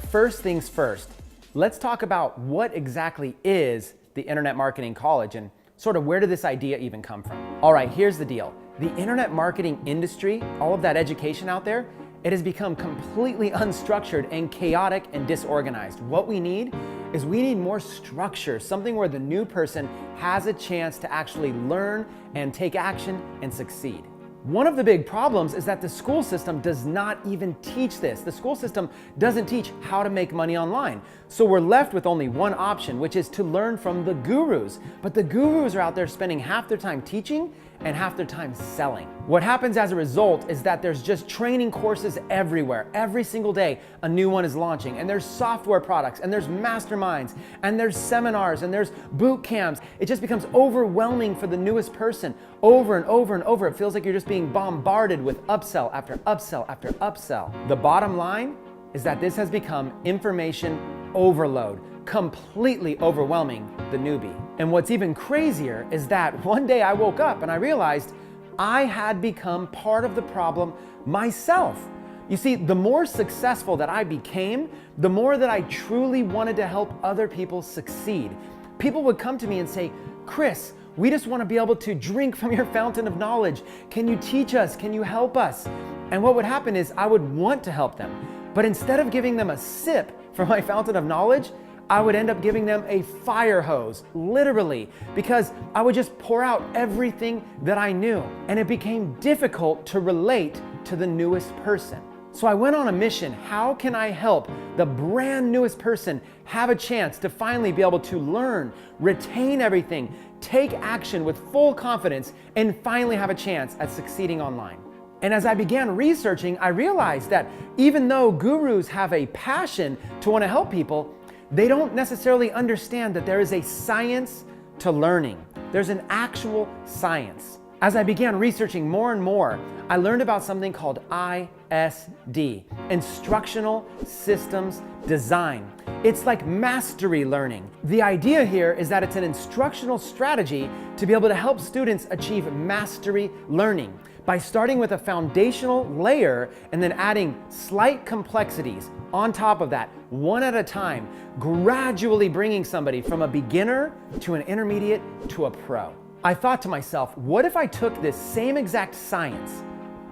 first things first, let's talk about what exactly is the Internet Marketing College and sort of where did this idea even come from? All right, here's the deal. The internet marketing industry, all of that education out there, it has become completely unstructured and chaotic and disorganized. What we need is more structure, something where the new person has a chance to actually learn and take action and succeed. One of the big problems is that the school system does not even teach this. The school system doesn't teach how to make money online. So we're left with only one option, which is to learn from the gurus. But the gurus are out there spending half their time teaching and half their time selling. What happens as a result is that there's just training courses everywhere. Every single day, a new one is launching, and there's software products, and there's masterminds, and there's seminars, and there's boot camps. It just becomes overwhelming for the newest person over and over and over. It feels like you're just being bombarded with upsell after upsell after upsell. The bottom line is that this has become information overload, completely overwhelming the newbie. And what's even crazier is that one day I woke up and I realized I had become part of the problem myself. You see, the more successful that I became, the more that I truly wanted to help other people succeed. People would come to me and say, "Chris, we just want to be able to drink from your fountain of knowledge. Can you teach us? Can you help us?" And what would happen is I would want to help them. But instead of giving them a sip from my fountain of knowledge, I would end up giving them a fire hose, literally, because I would just pour out everything that I knew. And it became difficult to relate to the newest person. So I went on a mission. How can I help the brand newest person have a chance to finally be able to learn, retain everything, take action with full confidence, and finally have a chance at succeeding online? And as I began researching, I realized that even though gurus have a passion to want to help people, they don't necessarily understand that there is a science to learning. There's an actual science. As I began researching more and more, I learned about something called ISD, Instructional Systems Design. It's like mastery learning. The idea here is that it's an instructional strategy to be able to help students achieve mastery learning by starting with a foundational layer and then adding slight complexities on top of that, one at a time, gradually bringing somebody from a beginner to an intermediate to a pro. I thought to myself, what if I took this same exact science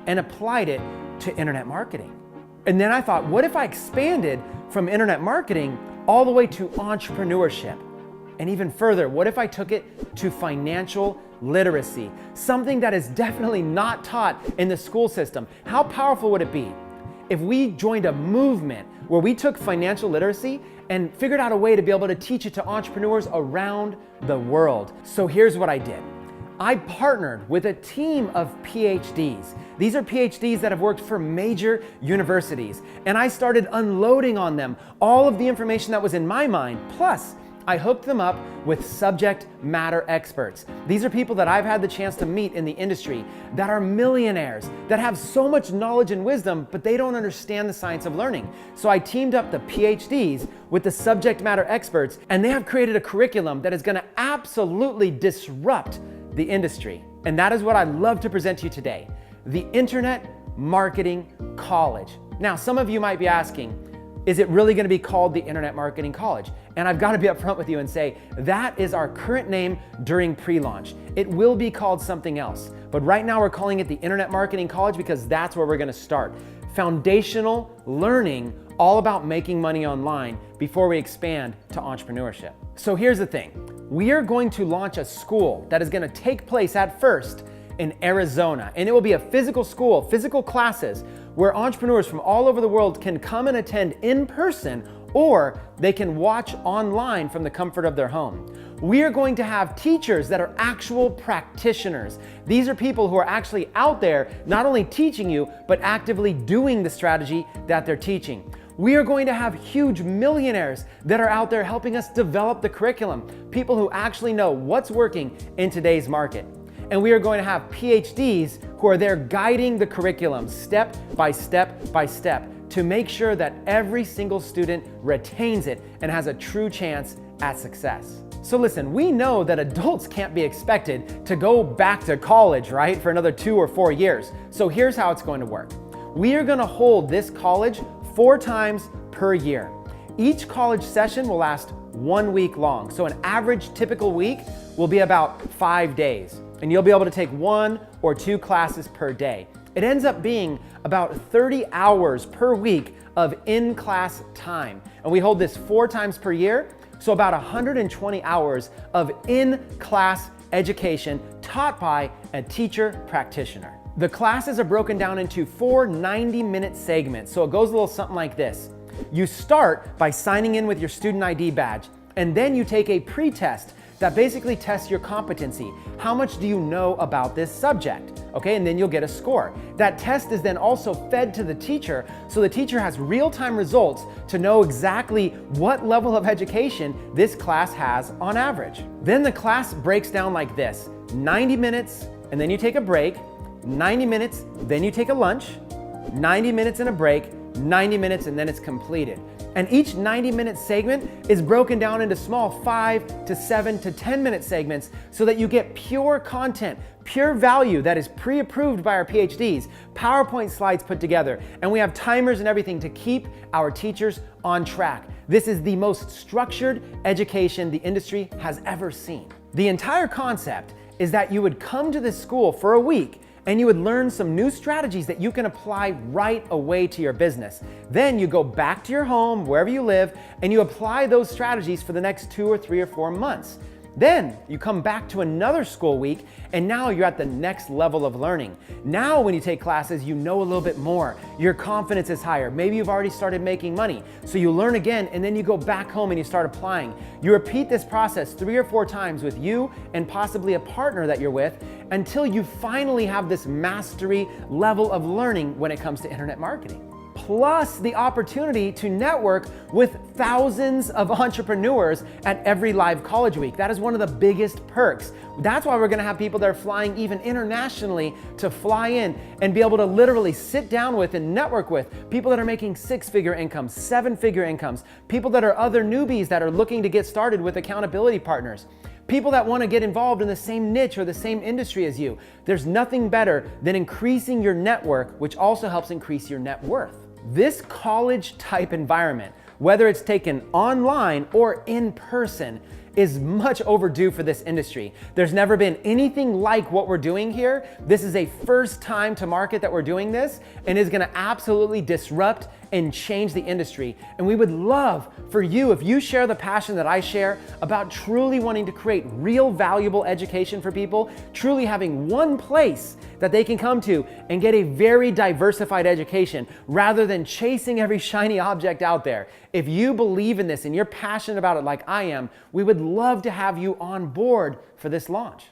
and applied it to internet marketing? And then I thought, what if I expanded from internet marketing all the way to entrepreneurship? And even further, what if I took it to financial literacy, something that is definitely not taught in the school system? How powerful would it be if we joined a movement where we took financial literacy and figured out a way to be able to teach it to entrepreneurs around the world? So here's what I did. I partnered with a team of PhDs. These are PhDs that have worked for major universities, and I started unloading on them all of the information that was in my mind. Plus, I hooked them up with subject matter experts. These are people that I've had the chance to meet in the industry that are millionaires, that have so much knowledge and wisdom, but they don't understand the science of learning. So I teamed up the PhDs with the subject matter experts, and they have created a curriculum that is going to absolutely disrupt the industry. And that is what I'd love to present to you today, the Internet Marketing College. Now, some of you might be asking, is it really going to be called the Internet Marketing College? And I've got to be upfront with you and say, that is our current name during pre-launch. It will be called something else. But right now we're calling it the Internet Marketing College because that's where we're going to start. Foundational learning all about making money online before we expand to entrepreneurship. So here's the thing. We are going to launch a school that is going to take place at first in Arizona. And it will be a physical school, physical classes, where entrepreneurs from all over the world can come and attend in person, or they can watch online from the comfort of their home. We are going to have teachers that are actual practitioners. These are people who are actually out there not only teaching you, but actively doing the strategy that they're teaching. We are going to have huge millionaires that are out there helping us develop the curriculum, people who actually know what's working in today's market. And we are going to have PhDs who are there guiding the curriculum step by step by step to make sure that every single student retains it and has a true chance at success. So listen, we know that adults can't be expected to go back to college, right, for another 2 or 4 years. So here's how it's going to work. We are going to hold this college 4 times per year. Each college session will last 1 week long. So an average typical week will be about 5 days. And you'll be able to take 1 or 2 classes per day. It ends up being about 30 hours per week of in-class time. And we hold this 4 times per year, so about 120 hours of in-class education taught by a teacher practitioner. The classes are broken down into 4 90-minute segments, so it goes a little something like this. You start by signing in with your student ID badge, and then you take a pre-test that basically tests your competency. How much do you know about this subject? Okay, and then you'll get a score. That test is then also fed to the teacher, so the teacher has real-time results to know exactly what level of education this class has on average. Then the class breaks down like this: 90 minutes, and then you take a break, 90 minutes, then you take a lunch, 90 minutes and a break, 90 minutes, and then it's completed. And each 90-minute segment is broken down into small 5 to 7 to 10-minute segments so that you get pure content, pure value that is pre-approved by our PhDs, PowerPoint slides put together, and we have timers and everything to keep our teachers on track. This is the most structured education the industry has ever seen. The entire concept is that you would come to this school for a week and you would learn some new strategies that you can apply right away to your business. Then you go back to your home, wherever you live, and you apply those strategies for the next 2 or 3 or 4 months. Then you come back to another school week, and now you're at the next level of learning. Now when you take classes, you know a little bit more. Your confidence is higher. Maybe you've already started making money. So you learn again, and then you go back home and you start applying. You repeat this process 3 or 4 times with you and possibly a partner that you're with until you finally have this mastery level of learning when it comes to internet marketing. Plus the opportunity to network with thousands of entrepreneurs at every live college week. That is one of the biggest perks. That's why we're gonna have people that are flying even internationally to fly in and be able to literally sit down with and network with people that are making 6-figure incomes, 7-figure incomes, people that are other newbies that are looking to get started with accountability partners, people that want to get involved in the same niche or the same industry as you. There's nothing better than increasing your network, which also helps increase your net worth. This college type environment, whether it's taken online or in person, is much overdue for this industry. There's never been anything like what we're doing here. This is a first time to market that we're doing this, and is gonna absolutely disrupt and change the industry. And we would love for you, if you share the passion that I share about truly wanting to create real valuable education for people, truly having one place that they can come to and get a very diversified education rather than chasing every shiny object out there. If you believe in this and you're passionate about it like I am, we would love to have you on board for this launch.